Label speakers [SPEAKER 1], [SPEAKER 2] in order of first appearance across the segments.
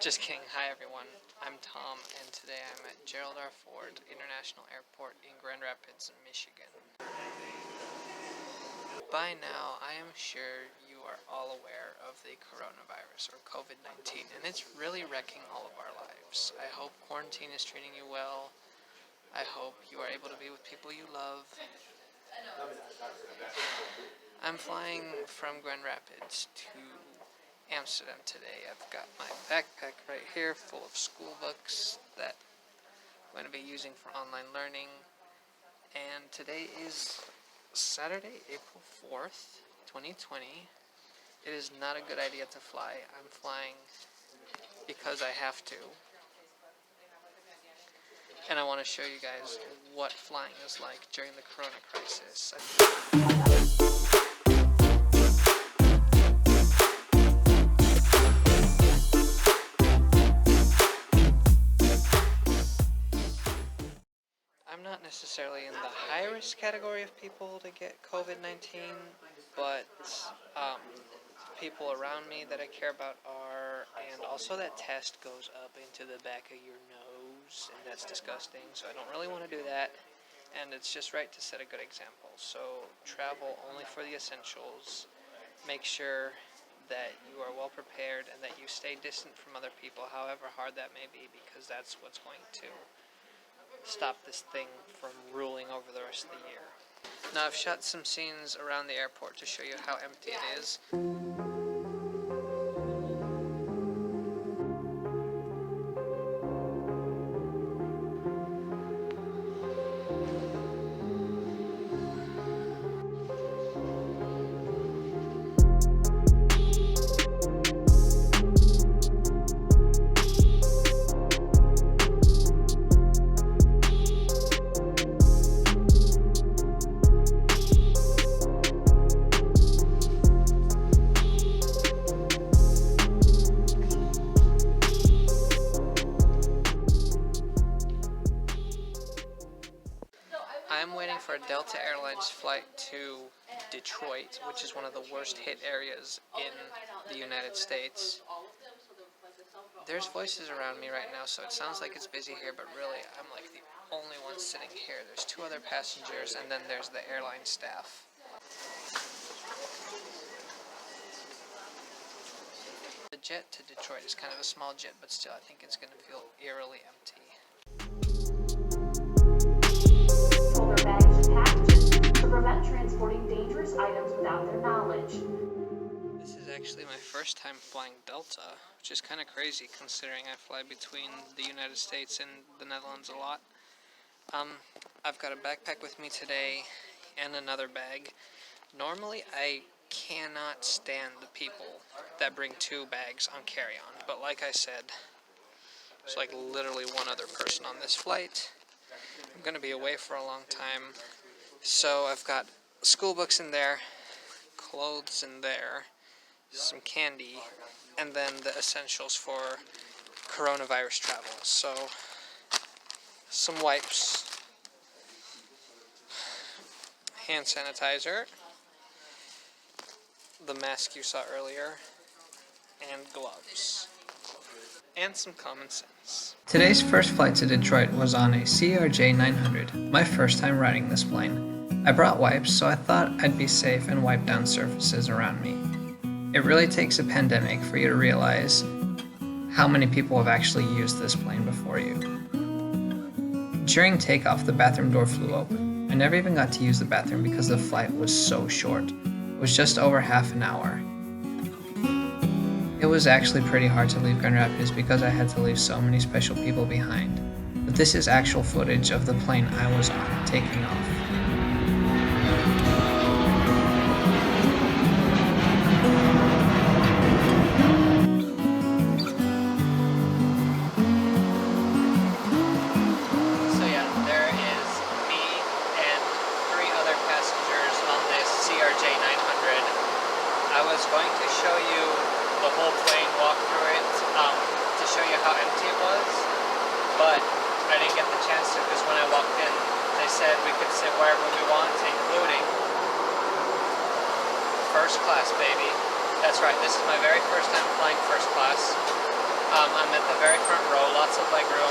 [SPEAKER 1] Just kidding. Hi everyone, I'm Thom, and today I'm at Gerald Ford International Airport in Grand Rapids, Michigan. By now, I am sure you are all aware of the coronavirus, or COVID-19, and it's really wrecking all of our lives. I hope quarantine is treating you well. I hope you are able to be with people you love. I'm flying from Grand Rapids to Amsterdam today. I've got my backpack right here full of school books that I'm going to be using for online learning. And today is Saturday, April 4th, 2020. It is not a good idea to fly. I'm flying because I have to. And I want to show you guys what flying is like during the Coronacrisis. I'm not necessarily in the high-risk category of people to get COVID-19, but people around me that I care about are, and also that test goes up into the back of your nose, and that's disgusting, so I don't really want to do that, and it's just right to set a good example. So travel only for the essentials, make sure that you are well prepared and that you stay distant from other people, however hard that may be, because that's what's going to stop this thing from ruling over the rest of the year. Now I've shot some scenes around the airport to show you how empty it is. I'm waiting for a Delta Airlines flight to Detroit, which is one of the worst hit areas in the United States. There's voices around me right now, so it sounds like it's busy here, but really I'm like the only one sitting here. There's two other passengers, and then there's the airline staff. The jet to Detroit is kind of a small jet, but still I think it's going to feel eerily empty.
[SPEAKER 2] Their baggage and packages to prevent transporting dangerous items without their knowledge.
[SPEAKER 1] This is actually my first time flying Delta, which is kind of crazy considering I fly between the United States and the Netherlands a lot. I've got a backpack with me today and another bag. Normally I cannot stand the people that bring two bags on carry-on, but like I said, there's like literally one other person on this flight. I'm going to be away for a long time, so I've got school books in there, clothes in there, some candy, and then the essentials for coronavirus travel. So, some wipes, hand sanitizer, the mask you saw earlier, and gloves. And some common sense. Today's first flight to Detroit was on a CRJ-900, my first time riding this plane. I brought wipes, so I thought I'd be safe and wipe down surfaces around me. It really takes a pandemic for you to realize how many people have actually used this plane before you. During takeoff, the bathroom door flew open. I never even got to use the bathroom because the flight was so short. It was just over half an hour. It was actually pretty hard to leave Grand Rapids because I had to leave so many special people behind. But this is actual footage of the plane I was on taking off. So yeah, there is me and three other passengers on this CRJ-900. I was going to show you the whole plane, walk through it, to show you how empty it was, but I didn't get the chance to because when I walked in, they said we could sit wherever we want, including first class, baby. That's right, this is my very first time flying first class. I'm I'm at the very front row, lots of legroom,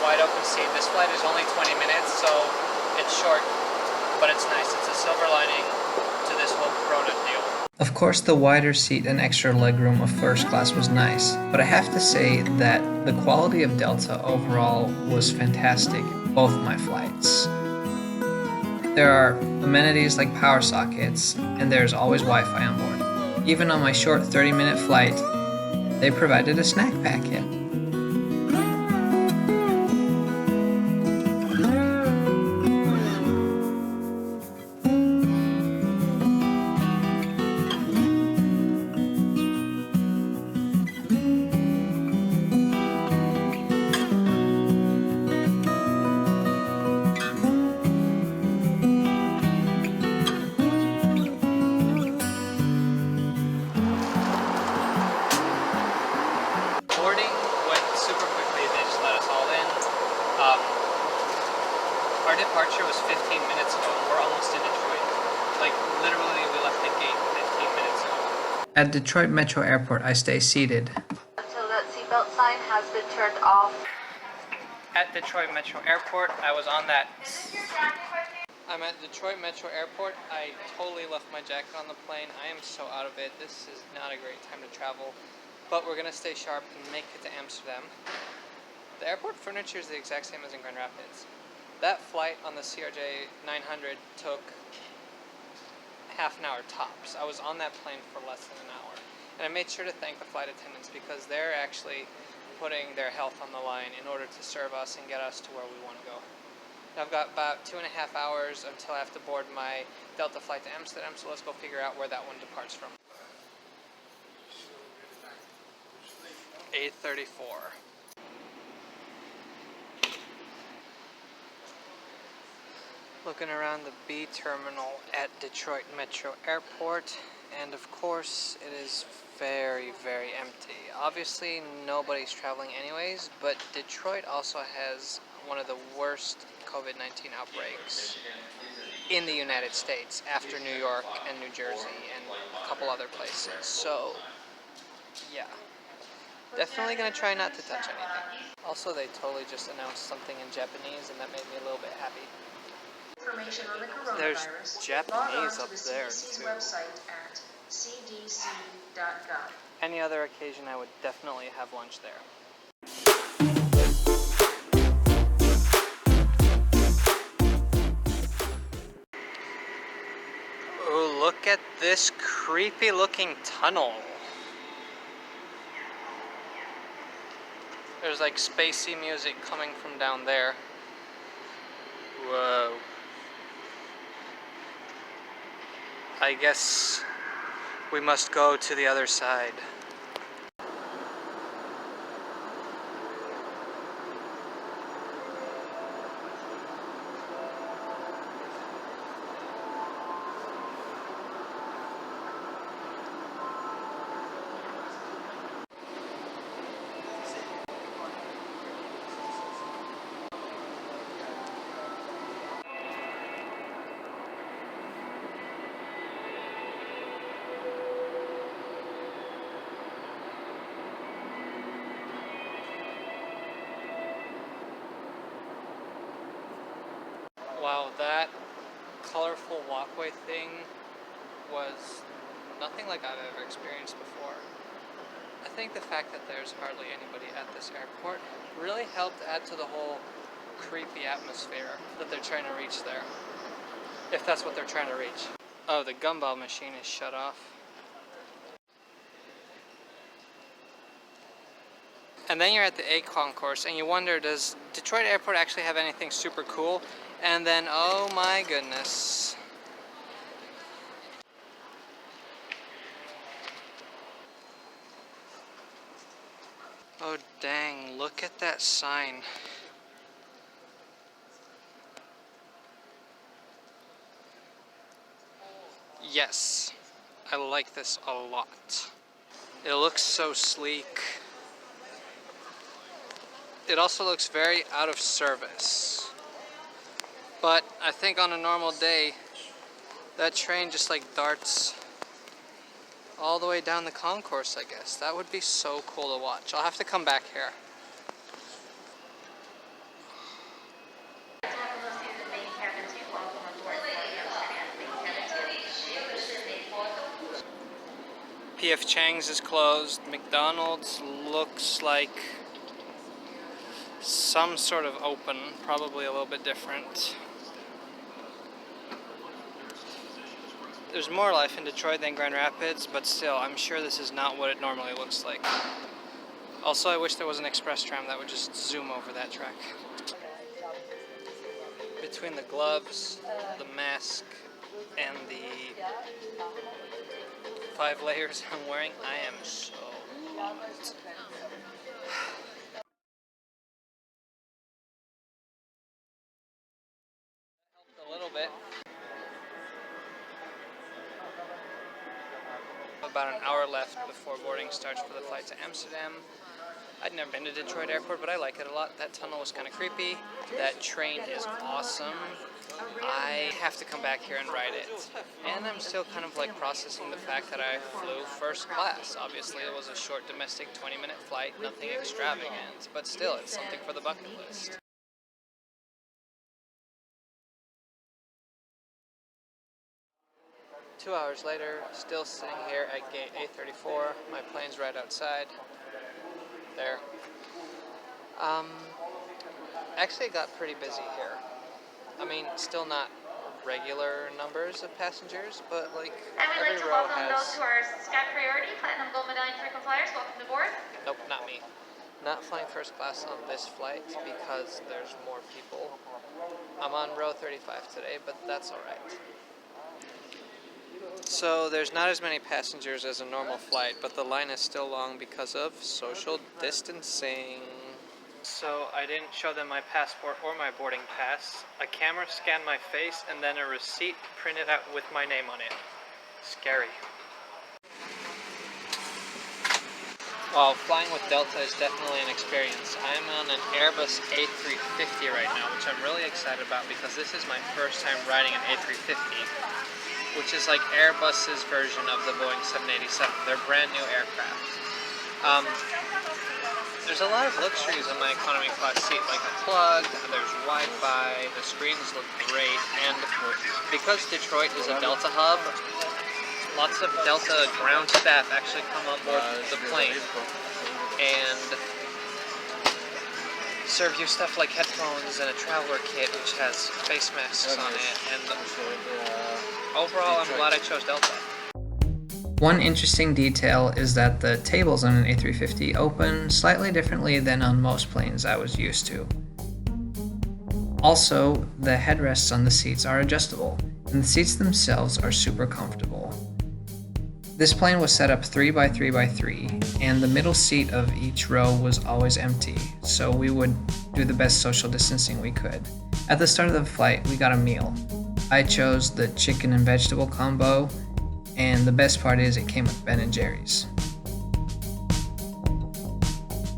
[SPEAKER 1] wide open seat. This flight is only 20 minutes, so it's short, but it's nice. It's a silver lining to this whole Corona deal. Of course, the wider seat and extra legroom of first class was nice, but I have to say that the quality of Delta overall was fantastic, both my flights. There are amenities like power sockets, and there's always Wi-Fi on board. Even on my short 30-minute flight, they provided a snack packet. Our departure was 15 minutes ago, and we're almost in Detroit. Like, literally, we left the gate 15 minutes ago. At Detroit Metro Airport, I stay seated.
[SPEAKER 2] Until that seatbelt sign has been turned off.
[SPEAKER 1] At Detroit Metro Airport, I was on that. I'm at Detroit Metro Airport. I totally left my jacket on the plane. I am so out of it. This is not a great time to travel, but we're gonna stay sharp and make it to Amsterdam. The airport furniture is the exact same as in Grand Rapids. That flight on the CRJ 900 took half an hour tops. I was on that plane for less than an hour. And I made sure to thank the flight attendants because they're actually putting their health on the line in order to serve us and get us to where we want to go. Now I've got about 2.5 hours until I have to board my Delta flight to Amsterdam, so let's go figure out where that one departs from. A34. Looking around the B terminal at Detroit Metro Airport, and of course it is very, very empty. Obviously nobody's traveling anyways, but Detroit also has one of the worst COVID-19 outbreaks in the United States after New York and New Jersey and a couple other places. So yeah, definitely gonna try not to touch anything. Also, they totally just announced something in Japanese and that made me a little bit happy.
[SPEAKER 3] Information on the coronavirus,
[SPEAKER 1] There's Japanese
[SPEAKER 3] log on
[SPEAKER 1] up
[SPEAKER 3] to the
[SPEAKER 1] there
[SPEAKER 3] CDC's
[SPEAKER 1] too.
[SPEAKER 3] website at cdc.gov.
[SPEAKER 1] Any other occasion, I would definitely have lunch there. Ooh, look at this creepy looking tunnel. There's like spacey music coming from down there. Whoa. I guess we must go to the other side. Wow, that colorful walkway thing was nothing like I've ever experienced before. I think the fact that there's hardly anybody at this airport really helped add to the whole creepy atmosphere that they're trying to reach there. If that's what they're trying to reach. Oh, the gumball machine is shut off. And then you're at the A concourse and you wonder, does Detroit Airport actually have anything super cool? And then, oh my goodness. Oh dang, look at that sign. Yes, I like this a lot. It looks so sleek. It also looks very out of service. But I think on a normal day, that train just like darts all the way down the concourse, I guess. That would be so cool to watch. I'll have to come back here. P.F. Chang's is closed. McDonald's looks like some sort of open, probably a little bit different. There's more life in Detroit than Grand Rapids, but still, I'm sure this is not what it normally looks like. Also, I wish there was an express tram that would just zoom over that track. Between the gloves, the mask, and the 5 layers I'm wearing, I am so hot. A little bit. About an hour left before boarding starts for the flight to Amsterdam. I'd never been to Detroit Airport, but I like it a lot. That tunnel was kind of creepy. That train is awesome. I have to come back here and ride it. And I'm still kind of like processing the fact that I flew first class. Obviously, it was a short domestic 20-minute flight, nothing extravagant, but still, it's something for the bucket list. Two hours later, still sitting here at gate A34. My plane's right outside. There. Actually it got pretty busy here. I mean, still not regular numbers of passengers, but like
[SPEAKER 3] And we'd
[SPEAKER 1] every
[SPEAKER 3] like to
[SPEAKER 1] row
[SPEAKER 3] welcome those
[SPEAKER 1] has...
[SPEAKER 3] who are Sky Priority, Platinum Gold Medallion frequent flyers. Welcome to board.
[SPEAKER 1] Nope, not me. Not flying first class on this flight because there's more people. I'm on row 35 today, but that's alright. So there's not as many passengers as a normal flight, but the line is still long because of social distancing. So I didn't show them my passport or my boarding pass. A camera scanned my face and then a receipt printed out with my name on it. Scary. Well, flying with Delta is definitely an experience. I'm on an Airbus A350 right now, which I'm really excited about because this is my first time riding an A350, which is like Airbus's version of the Boeing 787. They're brand new aircraft. There's a lot of luxuries on my economy class seat, like a plug, there's Wi-Fi, the screens look great, and because Detroit is a Delta hub, lots of Delta ground staff actually come on board the plane and serve you stuff like headphones and a traveler kit which has face masks on it, and overall I'm glad I chose Delta. One interesting detail is that the tables on an A350 open slightly differently than on most planes I was used to. Also, the headrests on the seats are adjustable, and the seats themselves are super comfortable. This plane was set up 3x3x3, and the middle seat of each row was always empty, so we would do the best social distancing we could. At the start of the flight, we got a meal. I chose the chicken and vegetable combo, and the best part is it came with Ben & Jerry's.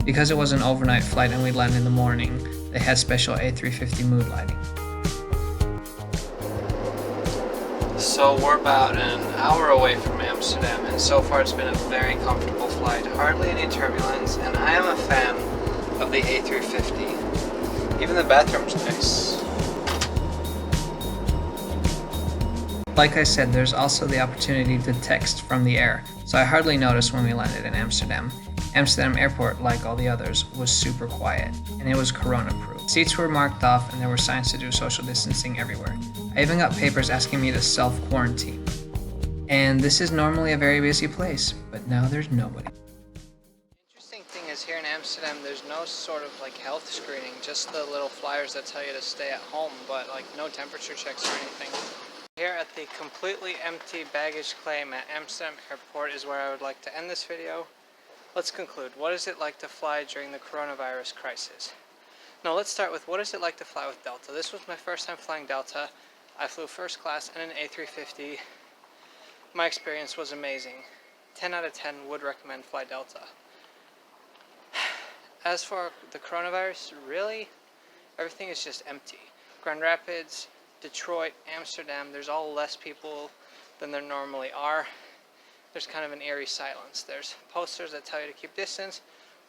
[SPEAKER 1] Because it was an overnight flight and we landed in the morning, they had special A350 mood lighting. So we're about an hour away from Amsterdam, and so far it's been a very comfortable flight, hardly any turbulence, and I am a fan of the A350. Even the bathroom's nice. Like I said, there's also the opportunity to text from the air, so I hardly noticed when we landed in Amsterdam. Amsterdam Airport, like all the others, was super quiet, and it was corona-proof. Seats were marked off, and there were signs to do social distancing everywhere. I even got papers asking me to self-quarantine. And this is normally a very busy place, but now there's nobody. The interesting thing is here in Amsterdam, there's no sort of like health screening, just the little flyers that tell you to stay at home, but like no temperature checks or anything. Here at the completely empty baggage claim at Amsterdam Airport is where I would like to end this video. Let's conclude. What is it like to fly during the coronavirus crisis? No, let's start with what is it like to fly with Delta. This was my first time flying Delta. I flew first class in an A350. My experience was amazing. 10 out of 10 would recommend fly Delta. As for the coronavirus, really, everything is just empty. Grand Rapids, Detroit, Amsterdam, there's all less people than there normally are. there's kind of an eerie silence. There's posters that tell you to keep distance.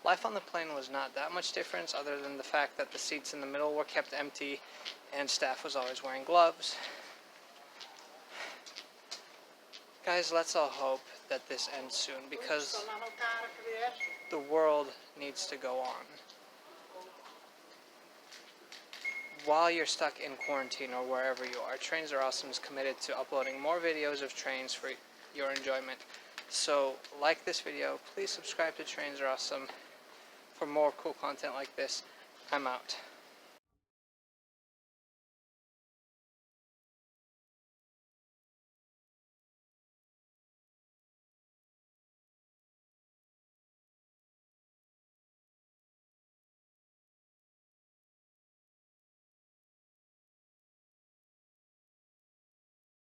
[SPEAKER 1] Life on the plane was not that much difference, other than the fact that the seats in the middle were kept empty and staff was always wearing gloves. Guys, let's all hope that this ends soon, because the world needs to go on. While you're stuck in quarantine or wherever you are, Trains Are Awesome is committed to uploading more videos of trains for your enjoyment. So, like this video, please subscribe to Trains Are Awesome for more cool content like this. I'm out.